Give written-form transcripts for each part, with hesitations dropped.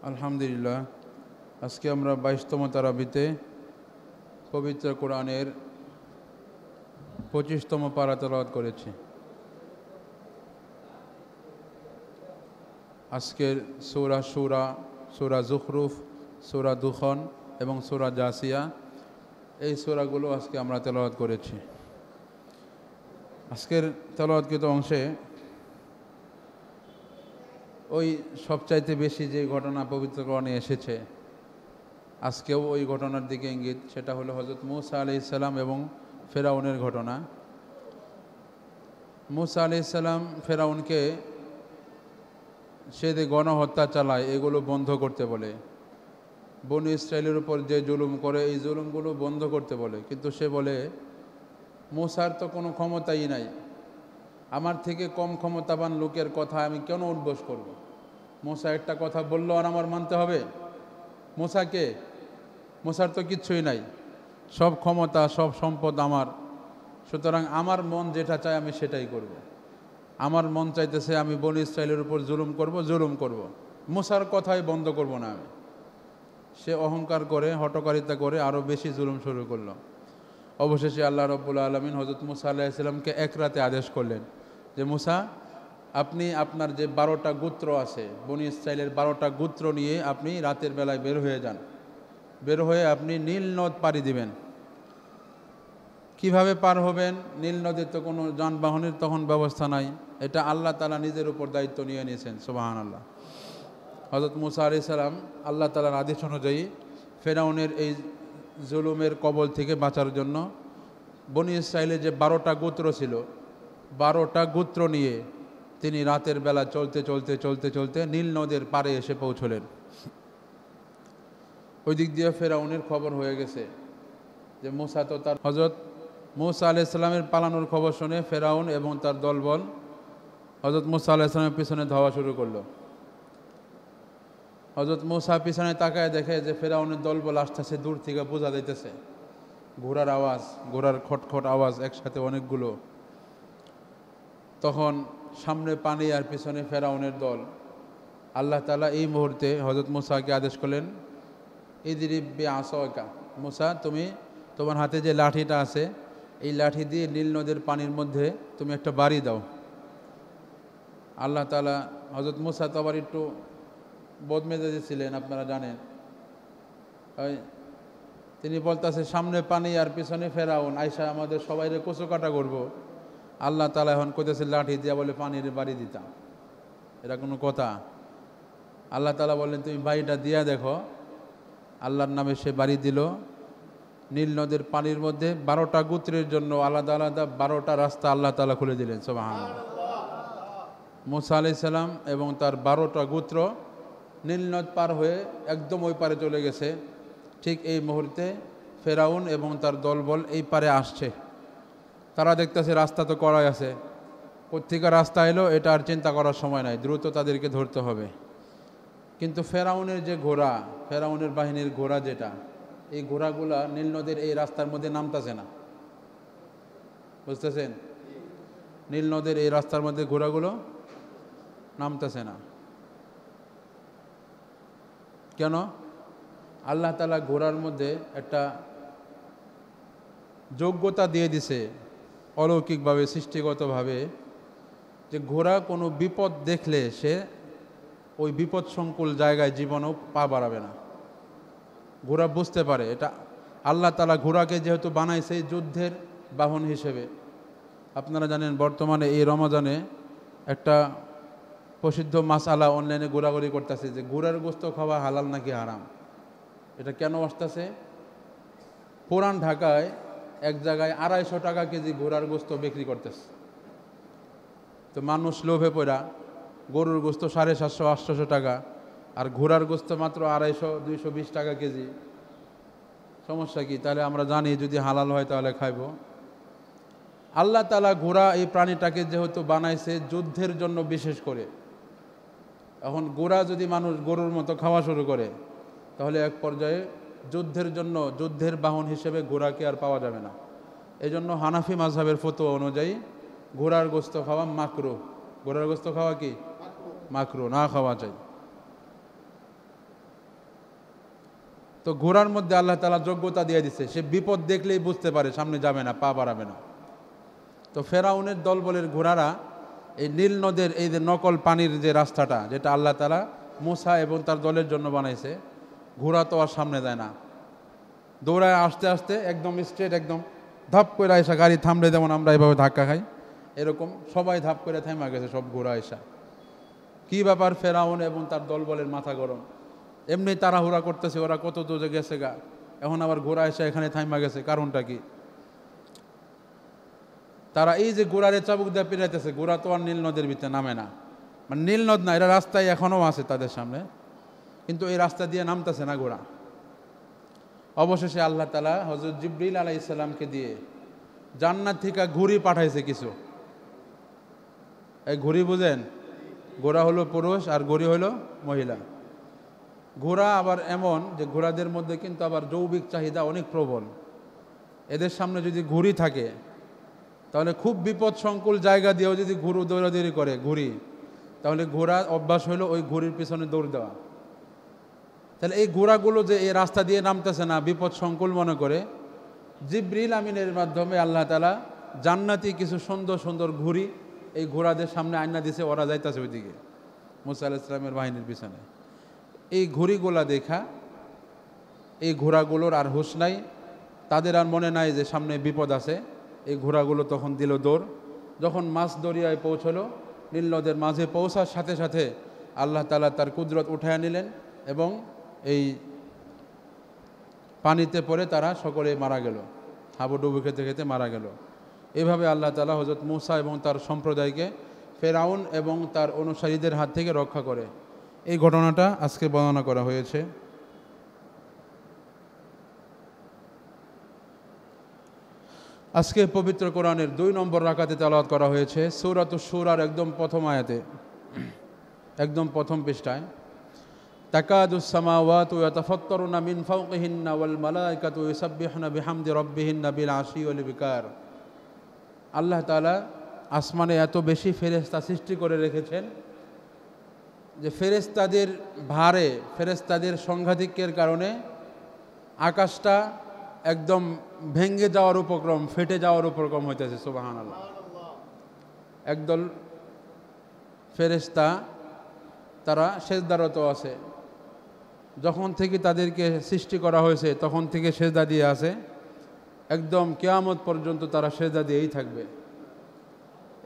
আলহামদুলিল্লাহ, আজকে আমরা 22তম তারাবিতে পবিত্র কোরআনের 25তম পারা তেলাওয়াত করেছি। আজকের সূরা শুরা, সূরা যুখরুফ, সূরা দুখন এবং সূরা জাসিয়া, এই সূরাগুলো আজকে আমরা তেলাওয়াত করেছি। আজকের তেলাওয়াতকৃত অংশে ওই সবচাইতে বেশি যে ঘটনা পবিত্র কোরআনে এসেছে, আজকেও ওই ঘটনার দিকে ইঙ্গিত। সেটা হলো হযরত মূসা আলাইহিস সালাম এবং ফেরাউনের ঘটনা। মূসা আলাইহিস সালাম ফেরাউনকে সে যে গণহত্যা চালায় এগুলো বন্ধ করতে বলে, বনী ইসরায়েলের উপর যে জুলুম করে এই জুলুমগুলো বন্ধ করতে বলে, কিন্তু সে বলে মূসার তো কোনো ক্ষমতাই নাই, আমার থেকে কম ক্ষমতাবান লোকের কথা আমি কেন উদ্বোস করব? মূসা একটা কথা বললো আর আমার মানতে হবে? মূসার তো কিচ্ছুই নাই, সব ক্ষমতা সব সম্পদ আমার, সুতরাং আমার মন যেটা চায় আমি সেটাই করব। আমার মন চাইতেছে আমি বনী ইসরায়েলের উপর জুলুম করব, মূসার কথাই বন্ধ করব না আমি। সে অহংকার করে, হঠকারিতা করে আরও বেশি জুলুম শুরু করলো। অবশেষে আল্লাহ রাব্বুল আলামিন হযরত মূসা আলাইহিস সালামকে এক রাতে আদেশ করলেন যে মূসা, আপনি আপনার যে 12টা গোত্র আছে, বনী ইসরায়েলের 12টা গোত্র নিয়ে আপনি রাতের বেলায় বের হয়ে যান। বের হয়ে আপনি নীল নদ পাড়ি দিবেন। কিভাবে পার হবেন? নীল নদীর তো কোনো যানবাহনের তখন ব্যবস্থা নাই, এটা আল্লাহ তাআলা নিজের উপর দায়িত্ব নিয়ে নিয়েছেন। সুবহানাল্লাহ। হযরত মূসা আলাইহিস সালাম আল্লাহ তাআলার আদেশ অনুযায়ী ফেরাউনের এই জুলুমের কবল থেকে বাঁচার জন্য বনী ইসরায়েলের যে 12টা গোত্র ছিল, 12টা গোত্র নিয়ে তিনি রাতের বেলা চলতে নীল নদের পাড়ে এসে পৌঁছলেন। ওই দিক দিয়ে ফেরাউনের খবর হয়ে গেছে যে মূসা তো তার হযরত মূসা আলাইহিস সালামের পালানোর খবর শুনে ফেরাউন এবং তার দলবল হযরত মূসা আলাইহিস সালামের পিছনে ধাওয়া শুরু করলো। হযরত মূসা পিছনে তাকায় দেখে যে ফেরাউনের দলবল আসতেছে, দূর থেকে বোঝা যাইতেছে ঘোড়ার আওয়াজ, ঘোড়ার খটখট আওয়াজ একসাথে অনেকগুলো। তখন সামনে পানি আর পিছনে ফেরাউনের দল। আল্লাহ তাআলা এই মুহূর্তে হযরত মূসাকে আদেশ করলেন, ইদরিব বিআসাকা, মূসা তুমি তোমার হাতে যে লাঠিটা আছে এই লাঠি দিয়ে নীল নদের পানির মধ্যে তুমি একটা বাড়ি দাও। আল্লাহ তাআলা হযরত মূসা তো আবার একটু বদমেজাজে ছিলেন, আপনারা জানেন। তিনি বলতেছে সামনে পানি আর পিছনে ফেরাউন, আয়সা আমাদের সবাইরে কচু কাটা করবো। আল্লাহ তাআলা এখন কইতেছে লাঠি দিয়া বলে পানির বাড়ি দিতাম, এটা কোনো কথা? আল্লাহ তাআলা বললেন তুমি বাড়িটা দিয়া দেখো। আল্লাহর নামে সে বাড়ি দিল। নীল নদের পানির মধ্যে 12টা গোত্রের জন্য আলাদা আলাদা 12টা রাস্তা আল্লাহ তাআলা খুলে দিলেন। সুবহানাল্লাহ। মূসা আলাইহিস সালাম এবং তার 12টা গোত্র নীল নদ পার হয়ে একদম ওই পারে চলে গেছে। ঠিক এই মুহূর্তে ফেরাউন এবং তার দলবল এই পারে আসছে। তারা দেখতেছে রাস্তা তো করাই আছে, কোত্থেকে রাস্তা এলো এটা আর চিন্তা করার সময় নাই, দ্রুত তাদেরকে ধরতে হবে। কিন্তু ফেরাউনের যে ঘোড়া, ফেরাউনের বাহিনীর ঘোড়া যেটা, এই ঘোড়াগুলা নীল নদের এই রাস্তার মধ্যে নামতেছে না। বুঝতেছেন? নীল নদের এই রাস্তার মধ্যে ঘোড়াগুলো নামতেছে না। কেন? আল্লাহ তাআলা ঘোড়ার মধ্যে একটা যোগ্যতা দিয়ে দিছে অলৌকিকভাবে, সৃষ্টিগতভাবে, যে ঘোড়া কোনো বিপদ দেখলে সে ওই বিপদ সংকুল জায়গায় জীবনেও পা বাড়াবে না। ঘোড়া বুঝতে পারে এটা। আল্লাহ তাআলা ঘোড়াকে যেহেতু বানাইছে যুদ্ধের বাহন হিসেবে। আপনারা জানেন বর্তমানে এই রমজানে একটা প্রসিদ্ধ মাসআলা অনলাইনে ঘোরাঘুরি করতেছে যে ঘোড়ার গোশত খাওয়া হালাল নাকি হারাম। এটা কেন আসতেছে? পুরান ঢাকায় এক জায়গায় 250 টাকা কেজি ঘোড়ার গোশত বিক্রি করতেছে। তো মানুষ লোভে পড়া গরুর গোশত 750-800 টাকা, আর ঘোড়ার গোশত মাত্র 250-220 টাকা কেজি। সমস্যা কি? তাহলে আমরা জানি যদি হালাল হয় তাহলে খাইব। আল্লাহ তাআলা ঘোড়া এই প্রাণীটাকে যেহেতু বানাইছে যুদ্ধের জন্য বিশেষ করে, এখন ঘোড়া যদি মানুষ গরুর মতো খাওয়া শুরু করে তাহলে এক পর্যায়ে যুদ্ধের জন্য, যুদ্ধের বাহন হিসেবে ঘোড়াকে আর পাওয়া যাবে না। এই জন্য হানাফি মাযহাবের ফতোয়া অনুযায়ী ঘোড়ার গোশত খাওয়া মাকরুহ। ঘোড়ার গোশত খাওয়া কি? মাকরুহ, না খাওয়া চাই। তো ঘোড়ার মধ্যে আল্লাহ তাআলা যোগ্যতা দিয়ে দিচ্ছে, সে বিপদ দেখলেই বুঝতে পারে সামনে যাবে না, পা বাড়াবে না। তো ফেরাউনের দলবলের ঘোড়ারা এই নীল নদের এই যে নকল পানির যে রাস্তাটা, যেটা আল্লাহ তাআলা মূসা এবং তার দলের জন্য বানাইছে, ঘোড়া তো আর সামনে যায় না, দৌড়ায় আস্তে আস্তে একদম স্ট্রেট, একদম ধাপ করে আইসা গাড়ি থামলে যেমন আমরা এভাবে ধাক্কা খাই, এরকম সবাই ধাপ করে থেমে গেছে, সব ঘোড়া আইসা। কি ব্যাপার, ফেরাউন এবং তার দলবলের মাথা গরম, এমনি তাড়াহুড়া করতেছে, ওরা কত দূরে গেছে গা, এখন আবার ঘোড়া এসে এখানে থাইমা গেছে, কারণটা কি? তারা এই যে ঘোড়ারে চাবুক দিয়ে পেরাইতেছে, ঘোড়া তো আর নীল নদের ভিতরে নামে না, মানে নীল নদ না, এরা রাস্তায় এখনও আছে তাদের সামনে, কিন্তু এই রাস্তা দিয়ে নামতেছে না ঘোড়া। অবশেষে আল্লাহ তাআলা হযরত জিবরিল আলাইহিস সালামকে দিয়ে জান্নাত থেকে ঘুড়ি পাঠাইছে কিছু। এই ঘুড়ি বুঝেন, ঘোড়া হলো পুরুষ আর ঘুড়ি হলো মহিলা। ঘোড়া আবার এমন যে ঘোড়াদের মধ্যে কিন্তু আবার যৌবিক চাহিদা অনেক প্রবল, এদের সামনে যদি ঘুড়ি থাকে তাহলে খুব বিপদ সংকুল জায়গা দিয়েও যদি ঘুরু দৌড়াদৌড়ি করে ঘুড়ি, তাহলে ঘোড়া অভ্যাস হলো ওই ঘুড়ির পিছনে দৌড় দেওয়া। তাহলে এই ঘোড়াগুলো যে এই রাস্তা দিয়ে নামতেছে না, বিপদ সংকুল মনে করে জিবরিল আমিনের মাধ্যমে আল্লাহ তাআলা জান্নাতি কিছু সুন্দর সুন্দর ঘুড়ি এই ঘোড়াদের সামনে আইনা দিছে, ওরা যাইতেছে ওইদিকে মুসা আলাইহিস সালামের বাহিনীর পিছনে। এই ঘুড়িগুলা দেখা এই ঘোড়াগুলোর আর হুঁশ নাই, তাদের আর মনে নাই যে সামনে বিপদ আছে। এই ঘোড়াগুলো তখন দিল দৌড়। যখন মাছ দরিয়ায় পৌঁছলো, নীল নদের মাঝে পৌঁছার সাথে সাথে আল্লাহ তাআলা তার কুদরত উঠায় নিলেন এবং এই পানিতে পড়ে তারা সকলে মারা গেল, হাবুডুবু খেতে খেতে মারা গেল। এভাবে আল্লাহ তাআলা হযরত মূসা এবং তার সম্প্রদায়কে ফেরাউন এবং তার অনুসারীদের হাত থেকে রক্ষা করে। এই ঘটনাটা আজকে বর্ণনা করা হয়েছে। আজকে পবিত্র কোরআনের 2 নম্বর রাকাতে তেলাওয়াত করা হয়েছে সূরাতুশ শূরার একদম প্রথম আয়াতে, একদম প্রথম পৃষ্ঠায়। তাকাদুস সামাওয়াতু ইয়াতাফাত্তারুনা মিন ফাওকিহিন্না ওয়াল মালায়েকাতু ইউসাব্বিহুনা বিহামদি রাব্বিহিন্না বিল আশি ওয়াল ইবকার। আল্লাহ তাআলা আসমানে এত বেশি ফেরেশতা সৃষ্টি করে রেখেছেন যে ফেরেশতাদের ভারে, ফেরেশতাদের সংঘাতিক্যের কারণে আকাশটা একদম ভেঙে যাওয়ার উপক্রম, ফেটে যাওয়ার উপক্রম হইতেছে। সুবহানাল্লাহ। একদল ফেরেশতা তারা সেজদারত আছে, যখন থেকে তাদেরকে সৃষ্টি করা হয়েছে তখন থেকে সেজদা দিয়ে আছে, একদম কিয়ামত পর্যন্ত তারা সেজদা দিয়েই থাকবে।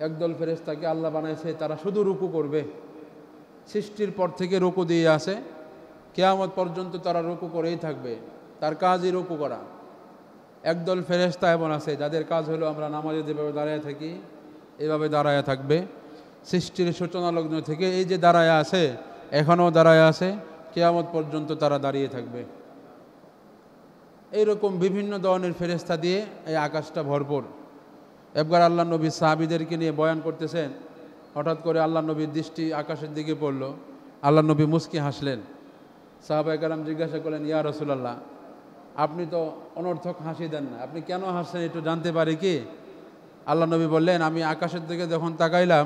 একদল ফেরেশতাকে আল্লাহ বানাইছে তারা শুধু রুকু করবে, সৃষ্টির পর থেকে রুকু দিয়ে আছে, কিয়ামত পর্যন্ত তারা রুকু করেই থাকবে, তার কাজই রুকু করা। একদল ফেরেশতা এমন আছে যাদের কাজ হলো আমরা নামাজে যেভাবে দাঁড়ায় থাকি এভাবে দাঁড়ায় থাকবে, সৃষ্টির সূচনা লগ্ন থেকে এই যে দাঁড়ায় আছে এখনও দাঁড়ায় আছে, কিয়ামত পর্যন্ত তারা দাঁড়িয়ে থাকবে। এইরকম বিভিন্ন ধরনের ফেরেশতা দিয়ে এই আকাশটা ভরপুর। একবার আল্লাহ নবী সাহাবীদেরকে নিয়ে বয়ান করতেছেন, হঠাৎ করে আল্লাহ নবীর দৃষ্টি আকাশের দিকে পড়ল, আল্লাহ নবী মুস্কি হাসলেন। সাহাবায়ে কেরাম জিজ্ঞাসা করলেন, ইয়া রাসূলুল্লাহ, আপনি তো অনর্থক হাসি দেন না, আপনি কেন হাসছেন একটু জানতে পারি কি? আল্লাহ নবী বললেন, আমি আকাশের দিকে যখন তাকাইলাম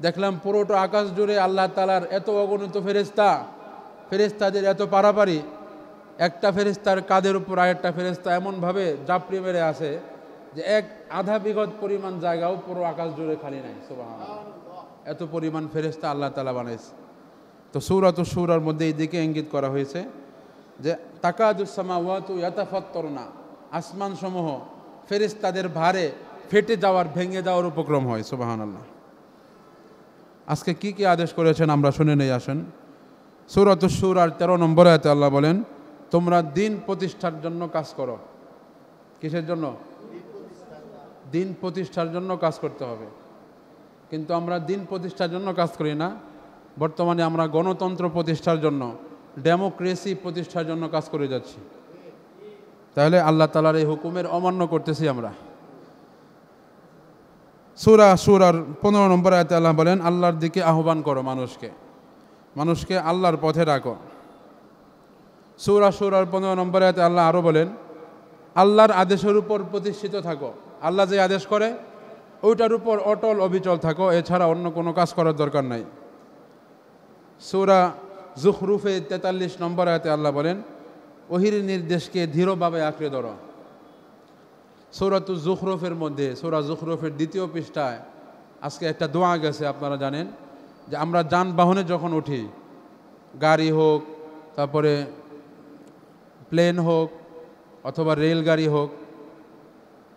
দেখলাম পুরোটা আকাশ জুড়ে আল্লাহ তাআলার এত অগণিত ফেরেশতা, ফেরেশতাদের এত পারাপারি, একটা ফেরেশতার কাঁধের উপর আরেকটা ফেরেশতা এমনভাবে জাপড়ে মেরে আছে যে এক আধা বিঘত পরিমাণ জায়গাও পুরো আকাশ জুড়ে খালি নাই। সুবহানাল্লাহ। এত পরিমাণ ফেরেশতা আল্লাহ তাআলা বানাইছে। তো সূরাতুশ শূরার মধ্যে এই দিকে ইঙ্গিত করা হয়েছে যে তাকাদুস সামাওয়াতু ইয়াতাফাত্তারুনা, আসমান সমূহ ফেরেশতাদের ভারে ফেটে যাওয়ার, ভেঙে যাওয়ার উপক্রম হয়। সুবহানাল্লাহ। আজকে কি কি আদেশ করেছেন আমরা শুনে নেই আসেন। সূরাতুশ শূরার 13 নম্বর আয়াতে আল্লাহ বলেন, তোমরা দিন প্রতিষ্ঠার জন্য কাজ করো। কিসের জন্য? দিন প্রতিষ্ঠার জন্য কাজ করতে হবে। কিন্তু আমরা দিন প্রতিষ্ঠার জন্য কাজ করি না, বর্তমানে আমরা গণতন্ত্র প্রতিষ্ঠার জন্য, ডেমোক্রেসি প্রতিষ্ঠার জন্য কাজ করে যাচ্ছি। তাহলে আল্লাহ তাআলার এই হুকুমের অমান্য করতেছি আমরা। সূরা শূরার 15 নম্বর আয়াতে আল্লাহ বলেন, আল্লাহর দিকে আহ্বান করো মানুষকে, মানুষকে আল্লাহর পথে রাখো। সূরা শূরার 15 নম্বর আয়াতে আল্লাহ আরও বলেন, আল্লাহর আদেশের উপর প্রতিষ্ঠিত থাকো, আল্লাহ যে আদেশ করে ওইটার উপর অটল অবিচল থাকো, এছাড়া অন্য কোনো কাজ করার দরকার নাই। সূরা যুখরুফে 43 নম্বর আয়াতে আল্লাহ বলেন, ওহির নির্দেশকে দৃঢ়ভাবে আঁকড়ে ধরো। সূরাতুজ যুখরুফের মধ্যে, সূরা যুখরুফের 2য় পৃষ্ঠায় আজকে একটা দোয়া গেছে, আপনারা জানেন যে আমরা যানবাহনে যখন উঠি, গাড়ি হোক, তারপরে প্লেন হোক অথবা রেলগাড়ি হোক,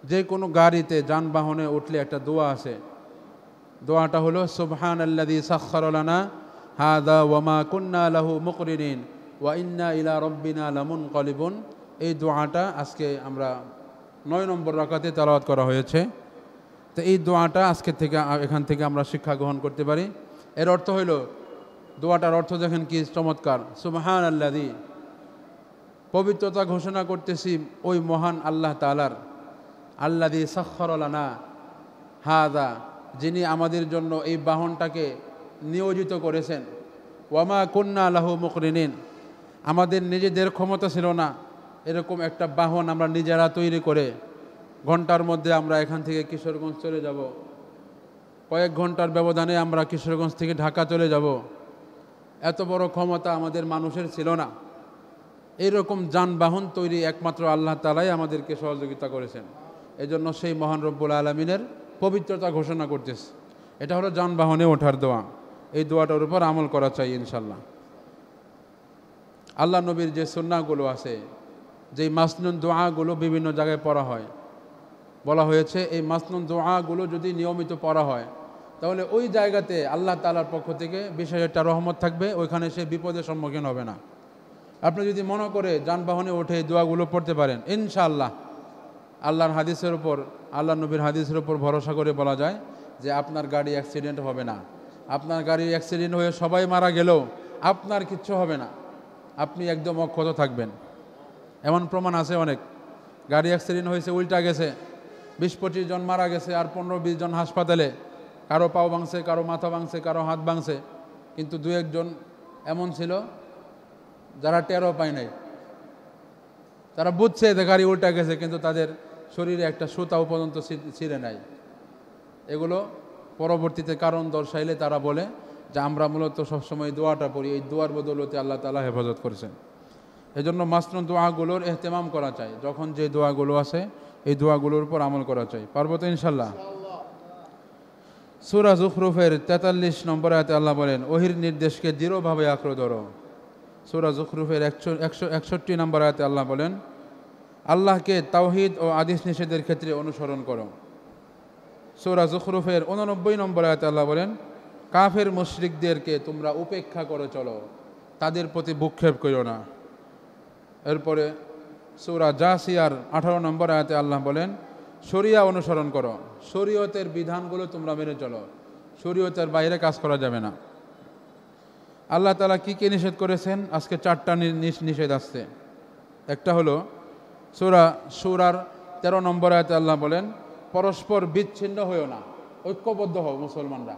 যে কোনো গাড়িতে যানবাহনে উঠলে একটা দোয়া আছে। দোয়াটা হলো সুবহানাল্লাযী সাখখারা লানা হাযা ওয়া মা কুন্না লাহু মুকরিনিন ওয়া ইন্না ইলা রাব্বিনা লামুনকালিবুন। এই দোয়াটা আজকে আমরা 9 নম্বর রাকাতে তেলাওয়াত করা হয়েছে। তো এই দোয়াটা আজকে থেকে এখান থেকে আমরা শিক্ষা গ্রহণ করতে পারি। এর অর্থ হইল, দোয়াটার অর্থ দেখেন কি চমৎকার, সুবহানাল্লাযী, পবিত্রতা ঘোষণা করতেছি ওই মহান আল্লাহ তাআলার, আল্লাযী সাখখারা লানা হাযা, যিনি আমাদের জন্য এই বাহনটাকে নিয়োজিত করেছেন, ওয়া মা কুন্না লাহু মুকরিনিন, আমাদের নিজেদের ক্ষমতা ছিল না এরকম একটা বাহন আমরা নিজেরা তৈরি করে ঘন্টার মধ্যে আমরা এখান থেকে কিশোরগঞ্জ চলে যাব, কয়েক ঘন্টার ব্যবধানে আমরা কিশোরগঞ্জ থেকে ঢাকা চলে যাব। এত বড় ক্ষমতা আমাদের মানুষের ছিল না। এইরকম যানবাহন তৈরি একমাত্র আল্লাহ তাআলাই আমাদেরকে সহযোগিতা করেছেন। এজন্য সেই মহান রব্বুল আলামিনের পবিত্রতা ঘোষণা করতেছে। এটা হলো যানবাহনে ওঠার দোয়া। এই দোয়াটার উপর আমল করা চাই ইনশাল্লাহ। আল্লাহ নবীর যে সুন্নাহগুলো আছে, যেই মাসনুন দোয়াগুলো বিভিন্ন জায়গায় পড়া হয়, বলা হয়েছে এই মাসনুন দোয়াগুলো যদি নিয়মিত পড়া হয় তাহলে ওই জায়গাতে আল্লাহ তাআলার পক্ষ থেকে বিশেষ একটা রহমত থাকবে, ওইখানে সে বিপদের সম্মুখীন হবে না। আপনি যদি মনে করে যানবাহনে উঠে এই দোয়াগুলো পড়তে পারেন, ইনশাআল্লাহ আল্লাহর হাদিসের উপর, আল্লাহ নবীর হাদিসের উপর ভরসা করে বলা যায় যে আপনার গাড়ি অ্যাক্সিডেন্ট হবে না। আপনার গাড়ি অ্যাক্সিডেন্ট হয়ে সবাই মারা গেলেও আপনার কিচ্ছু হবে না, আপনি একদম অক্ষত থাকবেন। এমন প্রমাণ আছে অনেক, গাড়ি অ্যাক্সিডেন্ট হয়েছে, উল্টা গেছে, 20-25 জন মারা গেছে, আর 15-20 জন হাসপাতালে, কারো পাও ভাঙছে, কারো মাথা ভাঙছে, কারো হাত ভাঙছে, কিন্তু 2-1 জন এমন ছিল যারা টেরও পায় নাই। তারা বুঝছে যে গাড়ি উল্টা গেছে, কিন্তু তাদের শরীরে একটা সুতাও পর্যন্ত ছিঁড়ে নাই। এগুলো পরবর্তীতে কারণ দর্শাইলে তারা বলে যে আমরা মূলত সবসময় দোয়াটা পড়ি, এই দোয়ার বদৌলতে আল্লাহ তাআলা হেফাজত করেছেন। এজন্য মাসনুন দোয়াগুলোর ইহতিমাম করা চাই। যখন যে দোয়াগুলো আছে এই দোয়াগুলোর উপর আমল করা চাই। পারবো তো ইনশাল্লাহ? সূরা যুখরুফের 43 নম্বর আয়াতে আল্লাহ বলেন, ওহির নির্দেশকে দৃঢ়ভাবে আঁকড়ে ধরো। সূরা যুখরুফের 161 নম্বর আয়াতে আল্লাহ বলেন, আল্লাহকে তাওহীদ ও আদেশ নিষেধের ক্ষেত্রে অনুসরণ করো। সূরা যুখরুফের 89 নম্বর আয়াতে আল্লাহ বলেন, কাফের মুশরিকদেরকে তোমরা উপেক্ষা করে চলো, তাদের প্রতি ভূক্ষেপ করো না। এরপরে সূরা জাসিয়ার 18 নম্বর আয়াতে আল্লাহ বলেন, শরিয়া অনুসরণ করো, শরীয়তের বিধানগুলো তোমরা মেনে চলো, শরীয়তের বাইরে কাজ করা যাবে না। আল্লাহ তাআলা কি কি নিষেধ করেছেন? আজকে 4টা নিষেধ আসছে। একটা হলো সূরার 13 নম্বর আয়াতে আল্লাহ বলেন, পরস্পর বিচ্ছিন্ন হয়েও না, ঐক্যবদ্ধ হও মুসলমানরা।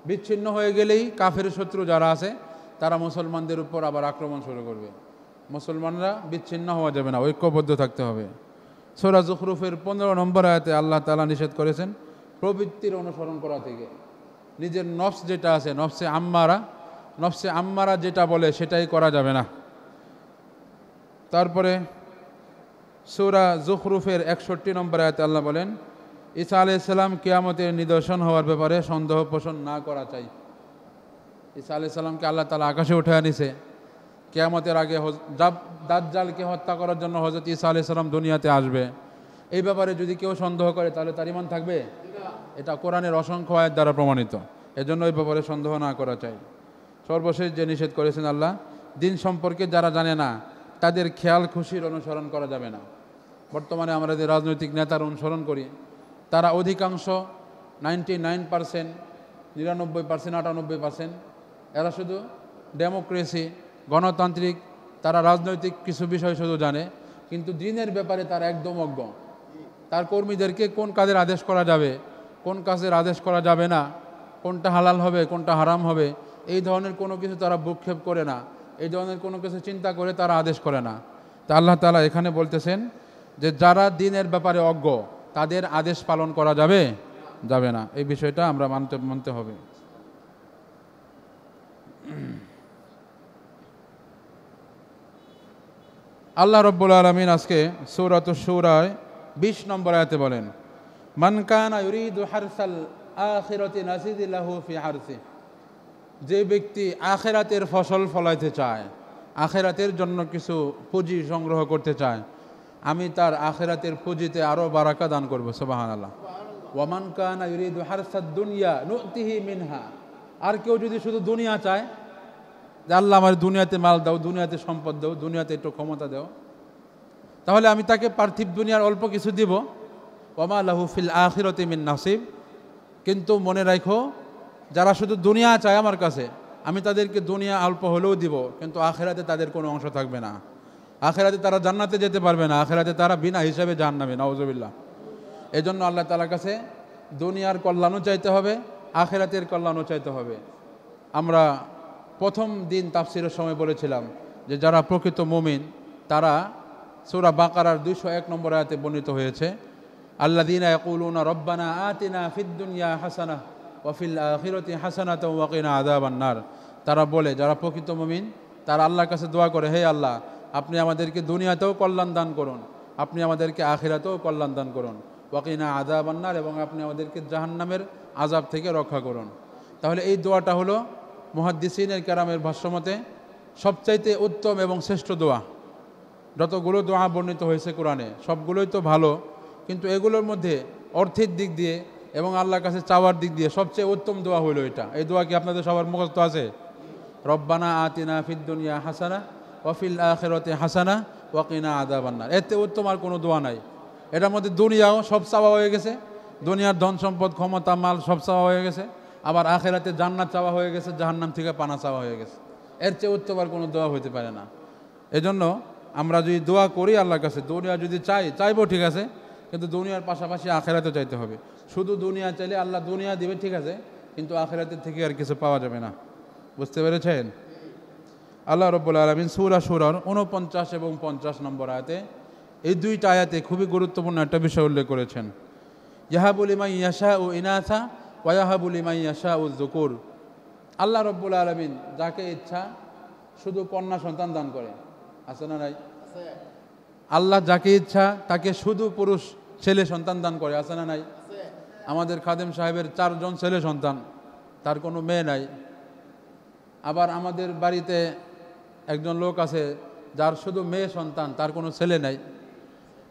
বিচ্ছিন্ন হয়ে গেলেই কাফের শত্রু যারা আছে তারা মুসলমানদের উপর আবার আক্রমণ শুরু করবে। মুসলমানরা বিচ্ছিন্ন হওয়া যাবে না, ঐক্যবদ্ধ থাকতে হবে। সূরা যুখরুফের 15 নম্বর আয়াতে আল্লাহ তাআলা নিষেধ করেছেন প্রবৃত্তির অনুসরণ করা থেকে। নিজের নফস যেটা আছে, নফসে আম্মারা যেটা বলে সেটাই করা যাবে না। তারপরে সূরা যুখরুফের 61 নম্বর আয়াতে আল্লাহ বলেন, ঈসা আলাইহিস সালাম কিয়ামতের নিদর্শন হওয়ার ব্যাপারে সন্দেহ পোষণ না করা চাই। ঈসা আলাইহিস সালামকে আল্লাহ তাআলা আকাশে উঠে আনিছে, কিয়ামতের আগে দাজ্জালকে হত্যা করার জন্য হযরত ঈসা আলাইহিস সালাম দুনিয়াতে আসবে। এই ব্যাপারে যদি কেউ সন্দেহ করে তাহলে তার ঈমান থাকবে? এটা কোরআনের অসংখ্য আয়াত দ্বারা প্রমাণিত। এজন্য এই ব্যাপারে সন্দেহ না করা চাই। সর্বশেষ যে নিষেধ করেছেন আল্লাহ, দিন সম্পর্কে যারা জানে না তাদের খেয়াল খুশির অনুসরণ করা যাবে না। বর্তমানে আমরা যে রাজনৈতিক নেতার অনুসরণ করি তারা অধিকাংশ 99%, 99%, 98% এরা শুধু ডেমোক্রেসি, গণতান্ত্রিক, তারা রাজনৈতিক কিছু বিষয় শুধু জানে, কিন্তু দিনের ব্যাপারে তারা একদম অজ্ঞ। তার কর্মীদেরকে কোন কাজের আদেশ করা যাবে, কোন কাজের আদেশ করা যাবে না, কোনটা হালাল হবে, কোনটা হারাম হবে, এই ধরনের কোনো কিছু তারা ভ্রুক্ষেপ করে না, এই ধরনের কোনো কিছু চিন্তা করে তারা আদেশ করে না। তা আল্লাহ তাআলা এখানে বলতেছেন যে যারা দিনের ব্যাপারে অজ্ঞ তাদের আদেশ পালন করা যাবে না। এই বিষয়টা আমরা মানতে হবে। আল্লাহ রব্বুল আলামিন আজকে সূরাতুশ শূরায় 20 নম্বর আয়াতে বলেন, মান কানা ইউরিদু হারসাল আখিরাতি নাজিদ লাহু ফি হারসি, যে ব্যক্তি আখিরাতের ফসল ফলাইতে চায়, আখিরাতের জন্য কিছু পুঁজি সংগ্রহ করতে চায়, আমি তার আখিরাতের পুঁজিতে আরো বারাকা দান করব। সুবহানাল্লাহ। ওয়া মান কানা ইউরিদু হারসাদ দুনিয়া নুতিহি মিনহা, আর কেউ যদি শুধু দুনিয়া চায়, যে আল্লাহ আমার দুনিয়াতে মাল দাও, দুনিয়াতে সম্পদ দাও, দুনিয়াতে একটু ক্ষমতা দাও, তাহলে আমি তাকে পার্থিব দুনিয়ার অল্প কিছু দিব। ওমা লাহু ফিল আখিরাতি মিন নাসিব, কিন্তু মনে রাখো যারা শুধু দুনিয়া চায় আমার কাছে, আমি তাদেরকে দুনিয়া অল্প হলেও দিব, কিন্তু আখিরাতে তাদের কোনো অংশ থাকবে না। আখিরাতে তারা জান্নাতে যেতে পারবে না, আখিরাতে তারা বিনা হিসাবে জাহান্নামে, নাউজুবিল্লাহ। এজন্য আল্লাহ তাআলার কাছে দুনিয়ার কল্যাণও চাইতে হবে, আখিরাতের কল্যাণও চাইতে হবে। আমরা প্রথম দিন তাফসিরের সময় বলেছিলাম যে যারা প্রকৃত মুমিন তারা সূরা বাকারার 201 নম্বর আয়াতে বর্ণিত হয়েছে, আল্লাযীনা ইয়াকুলুনা রব্বানা আতিনা ফিদ দুনিয়া হাসানাহ ওয়া ফিল আখিরাতি হাসানাতাও ওয়া কিনা আযাবান নার। তারা বলে, যারা প্রকৃত মুমিন তারা আল্লাহর কাছে দোয়া করে, হে আল্লাহ, আপনি আমাদেরকে দুনিয়াতেও কল্যাণ দান করুন, আপনি আমাদেরকে আখিরাতেও কল্যাণ দান করুন, ওয়া কিনা আযাবান নার, এবং আপনি আমাদেরকে জাহান্নামের আযাব থেকে রক্ষা করুন। তাহলে এই দোয়াটা হলো মুহাদ্দিসিনের কেরামের ভাষ্যমতে সবচাইতে উত্তম এবং শ্রেষ্ঠ দোয়া। যতগুলো দোয়া বর্ণিত হয়েছে কোরআনে সবগুলোই তো ভালো, কিন্তু এগুলোর মধ্যে অর্থের দিক দিয়ে এবং আল্লাহর কাছে চাওয়ার দিক দিয়ে সবচেয়ে উত্তম দোয়া হলো এটা। এই দোয়া কি আপনাদের সবার মুখস্থ আছে? রব্বানা আতিনা ফিদ দুনিয়া হাসানা ওয়া ফিল আখিরাতি হাসানা ওয়া কিনা আযাবান নার। এতে উত্তম আর কোনো দোয়া নাই। এটার মধ্যে দুনিয়াও সব চাওয়া হয়ে গেছে, দুনিয়ার ধন সম্পদ ক্ষমতা মাল সব চাওয়া হয়ে গেছে, আবার আখিরাতে জান্নাত চাওয়া হয়ে গেছে, জাহান্নাম থেকে পানা চাওয়া হয়ে গেছে। এর চেয়ে উত্তম আর কোনো দোয়া হতে পারে না। এজন্য আমরা যদি দোয়া করি আল্লাহর কাছে, দুনিয়া যদি চাইবো ঠিক আছে, কিন্তু দুনিয়ার পাশাপাশি আখিরাতে চাইতে হবে। শুধু দুনিয়া চাইলে আল্লাহ দুনিয়া দিবে ঠিক আছে, কিন্তু আখিরাতের থেকে আর কিছু পাওয়া যাবে না। বুঝতে পেরেছেন? আল্লাহ রাব্বুল আলামিন সূরা শূরার 49 এবং 50 নম্বর আয়াতে, এই দুইটা আয়াতে খুবই গুরুত্বপূর্ণ একটা বিষয় উল্লেখ করেছেন। ইয়াহাবু লিমান ইয়াশাউ ইনাসা ওয়া ইয়াহাবু লিমান ইয়াশাউ যুকুর। আল্লাহ রাব্বুল আলামিন যাকে ইচ্ছা শুধু কন্যা সন্তান দান করে, আছে না নাই? আল্লাহ যাকে ইচ্ছা তাকে শুধু পুরুষ ছেলে সন্তান দান করে, আছে না নাই? আমাদের খাদেম সাহেবের 4 জন ছেলে সন্তান, তার কোনো মেয়ে নাই। আবার আমাদের বাড়িতে একজন লোক আছে যার শুধু মেয়ে সন্তান, তার কোনো ছেলে নাই।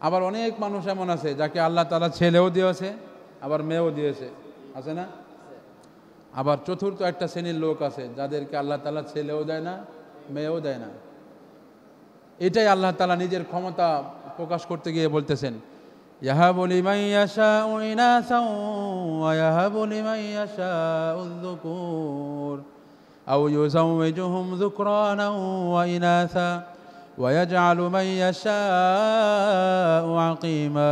আবার অনেক মানুষ এমন আছে যাকে আল্লাহ তাআলা ছেলেও দিয়েছে আবার মেয়েও দিয়েছে, আছে না? আবার চতুর্থ একটা শ্রেণীর লোক আছে যাদেরকে আল্লাহ তাআলা ছেলেও দেয় না, মেয়েও দেয় না। এটাই আল্লাহ তাআলা নিজের ক্ষমতা প্রকাশ করতে গিয়ে বলতেছেন, ইয়াহাবু লিমান ইয়াশাউ ইনাসাও ওয়া ইয়াহাবু লিমান ইয়াশাউ যুকুর আও ইউযাওয়িজুহুম যুকরানা ওয়া ইনাসা ওয়া ইয়াজআলু মান ইয়াশাউ আকিমা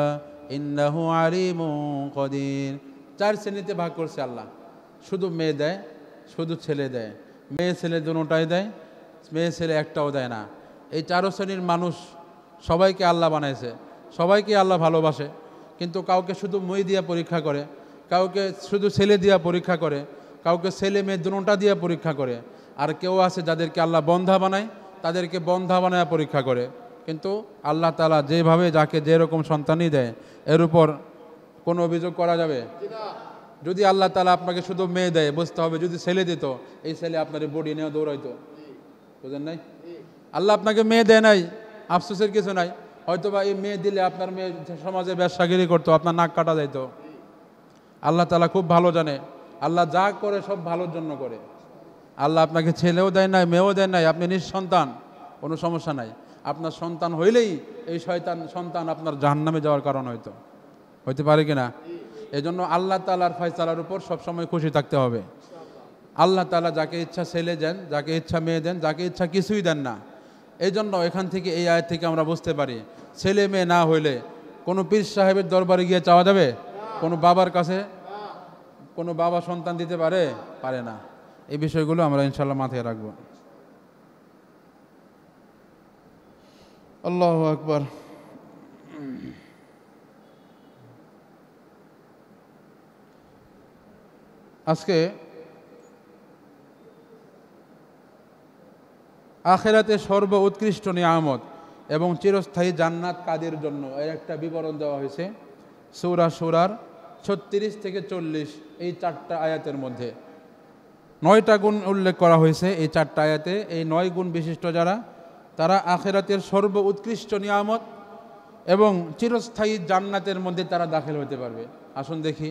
ইন্নাহু আলিমুন কাদির। 4 শ্রেণীতে ভাগ করছে আল্লাহ। শুধু মেয়ে দেয়, শুধু ছেলে দেয়, মেয়ে ছেলে দুটোটাই দেয়, মেয়ে ছেলে একটাও দেয় না। এই 4 শ্রেণীর মানুষ সবাইকে আল্লাহ বানাইছে, সবাইকে আল্লাহ ভালোবাসে, কিন্তু কাউকে শুধু মেয়ে দিয়ে পরীক্ষা করে, কাউকে শুধু ছেলে দিয়ে পরীক্ষা করে, কাউকে ছেলে মেয়ে দুটোটা দিয়ে পরীক্ষা করে, আর কেউ আছে যাদেরকে আল্লাহ বন্ধা বানায়, তাদেরকে বন্ধা বানায় পরীক্ষা করে। কিন্তু আল্লাহ তাআলা যেভাবে যাকে যেরকম সন্তানই দেয় এর উপর কোনো অভিযোগ করা যাবে? যদি আল্লাহ তাআলা আপনাকে শুধু মেয়ে দেয়, বুঝতে হবে যদি ছেলে দিত এই ছেলে আপনার বডি নিয়ে দৌড়াইতো, বুঝেন নাই? আল্লাহ আপনাকে মেয়ে দেয় নাই, আফসোসের কিছু নাই। হয়তোবা এই মেয়ে দিলে আপনার মেয়ে সমাজে ব্যবসাগিরি করতো, আপনার নাক কাটা যাইতো। আল্লাহ তাআলা খুব ভালো জানে, আল্লাহ যা করে সব ভালোর জন্য করে। আল্লাহ আপনাকে ছেলেও দেয় নাই, মেয়েও দেয় নাই, আপনি নিঃসন্তান, কোনো সমস্যা নাই। আপনার সন্তান হইলেই এই সন্তান আপনার জাহান্নামে যাওয়ার কারণ হইতে পারে কিনা? এজন্য আল্লাহ তাআলার ফয়সালার উপর সবসময় খুশি থাকতে হবে। আল্লাহ তাআলা যাকে ইচ্ছা ছেলে দেন, যাকে ইচ্ছা মেয়ে দেন, যাকে ইচ্ছা কিছুই দেন না। এই জন্য এখান থেকে এই আয়াত থেকে আমরা বুঝতে পারি, ছেলে মেয়ে না হইলে কোনো পীর সাহেবের দরবারে গিয়ে চাওয়া যাবে? কোনো বাবার কাছে কোনো বাবা সন্তান দিতে পারে না। এই বিষয়গুলো আমরা ইনশাআল্লাহ মাথায় রাখবো। আল্লাহু আকবার। আজকে আখিরাতে সর্ব উৎকৃষ্ট নিয়ামত এবং চিরস্থায়ী জান্নাত কাদের জন্য, এর একটা বিবরণ দেওয়া হয়েছে সূরা সূরার 36 থেকে 40 এই 4টা আয়াতের মধ্যে। 9টা গুণ উল্লেখ করা হয়েছে এই 4টা আয়াতে। এই 9 গুণ বিশিষ্ট যারা, তারা আখিরাতের সর্ব উৎকৃষ্ট নিয়ামত এবং চিরস্থায়ী জান্নাতের মধ্যে তারা দাখিল হতে পারবে। আসুন দেখি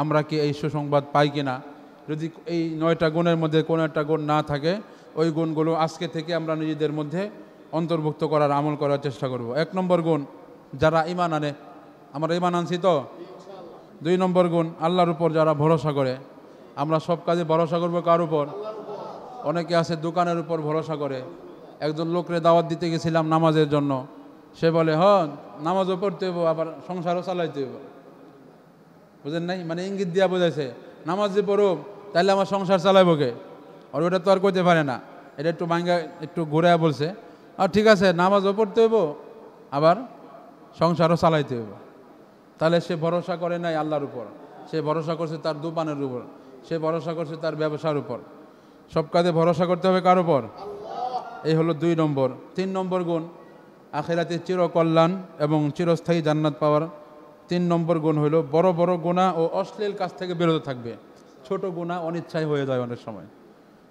আমরা কি এই সুসংবাদ পাই কিনা। যদি এই 9টা গুণের মধ্যে কোনো একটা গুণ না থাকে, ওই গুণগুলো আজকে থেকে আমরা নিজেদের মধ্যে অন্তর্ভুক্ত করার, আমল করার চেষ্টা করব। 1 নম্বর গুণ, যারা ঈমান আনে। আমরা ঈমান আনছি তো? 2 নম্বর গুণ, আল্লাহর উপর যারা ভরসা করে। আমরা সব কাজে ভরসা করব কার উপর? অনেকে আছে দোকানের উপর ভরসা করে। একজন লোকরে দাওয়াত দিতে গেছিলাম নামাজের জন্য, সে বলে নামাজও পড়তে হইব, আবার সংসারও চালাইতে হইব। বুঝেন নাই? মানে ইঙ্গিত দিয়া বোঝাইছে নামাজ যে পড়ব তাহলে আমার সংসার চালাইব কে? আর ওটা তো আর কইতে পারে না, এটা একটু ভাঙ্গা একটু ঘুরে বলছে, আর ঠিক আছে নামাজও পড়তে হইব, আবার সংসারও চালাইতে হইব। তাহলে সে ভরসা করে নাই আল্লাহর উপর, সে ভরসা করছে তার দোকানের উপর, সে ভরসা করছে তার ব্যবসার উপর। সব কাজে ভরসা করতে হবে কার উপর? এই হলো 2 নম্বর। 3 নম্বর গুণ, আখিরাতে চিরকল্যাণ এবং চিরস্থায়ী জান্নাত পাওয়ার 3 নম্বর গুণ হলো বড় বড় গুনাহ ও অশ্লীল কাজ থেকে বিরত থাকবে। ছোট গুনাহ অনিচ্ছায় হয়ে যায় অনেক সময়।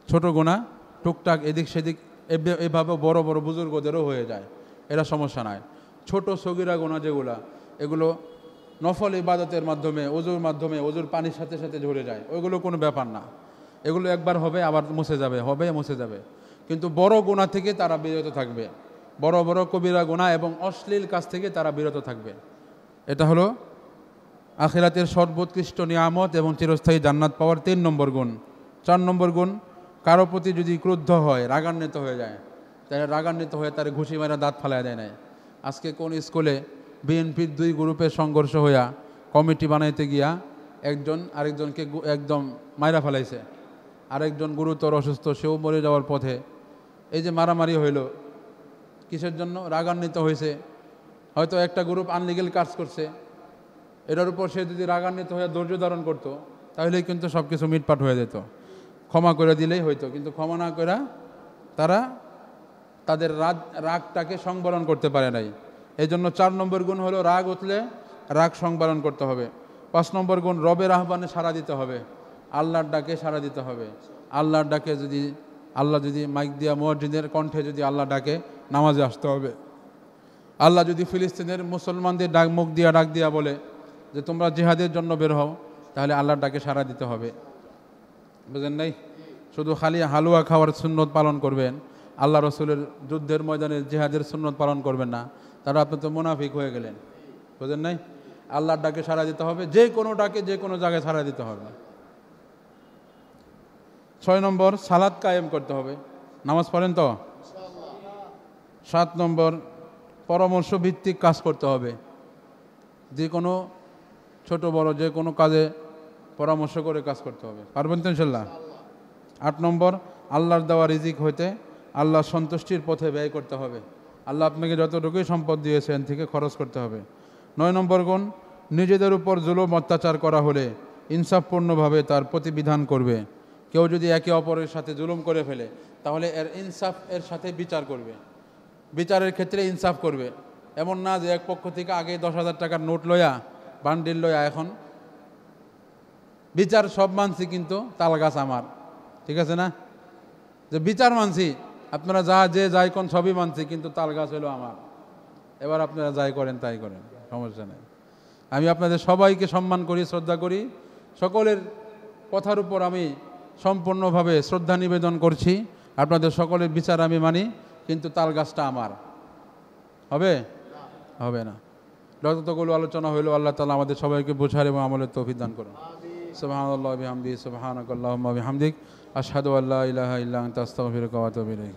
ছোট গুনাহ টুকটাক এদিক সেদিক এভাবে বড় বড় বুজুর্গদেরও হয়ে যায়, এরা সমস্যা নাই। ছোট সগীরা গুনাহ যেগুলা, এগুলো নফল ইবাদতের মাধ্যমে, ওযুর মাধ্যমে, ওযুর পানির সাথে সাথে ঝরে যায়, ওইগুলো কোনো ব্যাপার না। এগুলো একবার হবে আবার মুছে যাবে, হবে মুছে যাবে। কিন্তু বড় গুনাহ থেকে তারা বিরত থাকবে, বড় বড় কবিরা গুনাহ এবং অশ্লীল কাজ থেকে তারা বিরত থাকবে। এটা হলো আখিরাতের সর্বোৎকৃষ্ট নিয়ামত এবং চিরস্থায়ী জান্নাত পাওয়ার 3 নম্বর গুণ। 4 নম্বর গুণ, কারো প্রতি যদি ক্রুদ্ধ হয়, রাগান্বিত হয়ে যায়, তাহলে রাগান্বিত হয়ে তার ঘুষি মারা দাঁত ফালায় দেয় নাই। আজকে কোন স্কুলে বিএনপির 2 গ্রুপের সংঘর্ষ হইয়া কমিটি বানাইতে গিয়া একজন আরেকজনকে একদম মাইরা ফেলাইছে, আরেকজন গুরুতর অসুস্থ, সেও মরে যাওয়ার পথে। এই যে মারামারি হইল, কিসের জন্য? রাগান্বিত হয়েছে। হয়তো একটা গ্রুপ আনলিগেল কাজ করছে, এটার উপর সে যদি রাগান্বিত হয়ে ধৈর্য ধারণ করতো, তাহলেই কিন্তু সব কিছু মিটপাট হয়ে যেত, ক্ষমা করে দিলেই হইতো। কিন্তু ক্ষমা না করে তারা তাদের রাগটাকে সংবরণ করতে পারে নাই। এই জন্য 4 নম্বর গুণ হলো রাগ উঠলে রাগ সংবরণ করতে হবে। 5 নম্বর গুণ, রবের আহ্বানে সাড়া দিতে হবে, আল্লাহর ডাকে সাড়া দিতে হবে। আল্লাহর ডাকে যদি আল্লাহ যদি মাইক দিয়া মুয়াজ্জিনের কণ্ঠে যদি আল্লাহ ডাকে, নামাজে আসতে হবে। আল্লাহ যদি ফিলিস্তিনের মুসলমানদের মুখ দিয়া ডাক দিয়া বলে যে তোমরা জিহাদের জন্য বের হও, তাহলে আল্লাহর ডাকে সাড়া দিতে হবে। বুঝেন নাই? শুধু খালি হালুয়া খাওয়ার সুন্নত পালন করবেন, আল্লাহ রসুলের যুদ্ধের ময়দানে জিহাদের সুন্নত পালন করবেন না, তারা আপনি তো মুনাফিক হয়ে গেলেন। বুঝেন নাই? আল্লাহর ডাকে সাড়া দিতে হবে, যে কোনো ডাকে যে কোনো জায়গায় সাড়া দিতে হবে। 6 নম্বর, সালাত কায়েম করতে হবে। নামাজ পড়েন তো? 7 নম্বর, পরামর্শ ভিত্তিক কাজ করতে হবে। যে কোনো ছোট বড় যে কোনো কাজে পরামর্শ করে কাজ করতে হবে। পারবেন তো ইনশাল্লাহ? 8 নম্বর, আল্লাহর দেওয়া রিজিক হইতে আল্লাহর সন্তুষ্টির পথে ব্যয় করতে হবে। আল্লাহ আপনাকে যতটুকুই সম্পদ দিয়েছেন থেকে খরচ করতে হবে। 9 নম্বর গুণ, নিজেদের উপর জুলুম অত্যাচার করা হলে ইনসাফপূর্ণভাবে তার প্রতিবিধান করবে। কেউ যদি একে অপরের সাথে জুলুম করে ফেলে, তাহলে এর ইনসাফ এর সাথে বিচার করবে, বিচারের ক্ষেত্রে ইনসাফ করবে। এমন না যে এক পক্ষ থেকে আগে 10,000 টাকার নোট লয়া, বান্ডিল লয়া, এখন বিচার সব মানছি কিন্তু তাল গাছ আমার, ঠিক আছে না? যে বিচার মানছি, আপনারা যে যাই কোন সবই মানছি, কিন্তু তাল গাছ হলো আমার। এবার আপনারা যাই করেন তাই করেন, সমস্যা নেই। আমি আপনাদের সবাইকে সম্মান করি, শ্রদ্ধা করি, সকলের কথার উপর আমি সম্পূর্ণভাবে শ্রদ্ধা নিবেদন করছি। আপনাদের সকলের বিচার আমি মানি, কিন্তু তাল গাছটা আমার। হবে? হবে না। যতগুলো আলোচনা হইল, আল্লাহ তাআলা আমাদের সবাইকে বোঝার এবং আমলের তৌফিক দান করুন। সুবহানাল্লাহি ওয়া বিহামদিহি, সুবহানাকাল্লাহুম্মা ওয়া বিহামদিক, আশহাদু আল্লা ইলাহা ইল্লা আনতা, আস্তাগফিরুকা ওয়া আতুবু ইলাইক।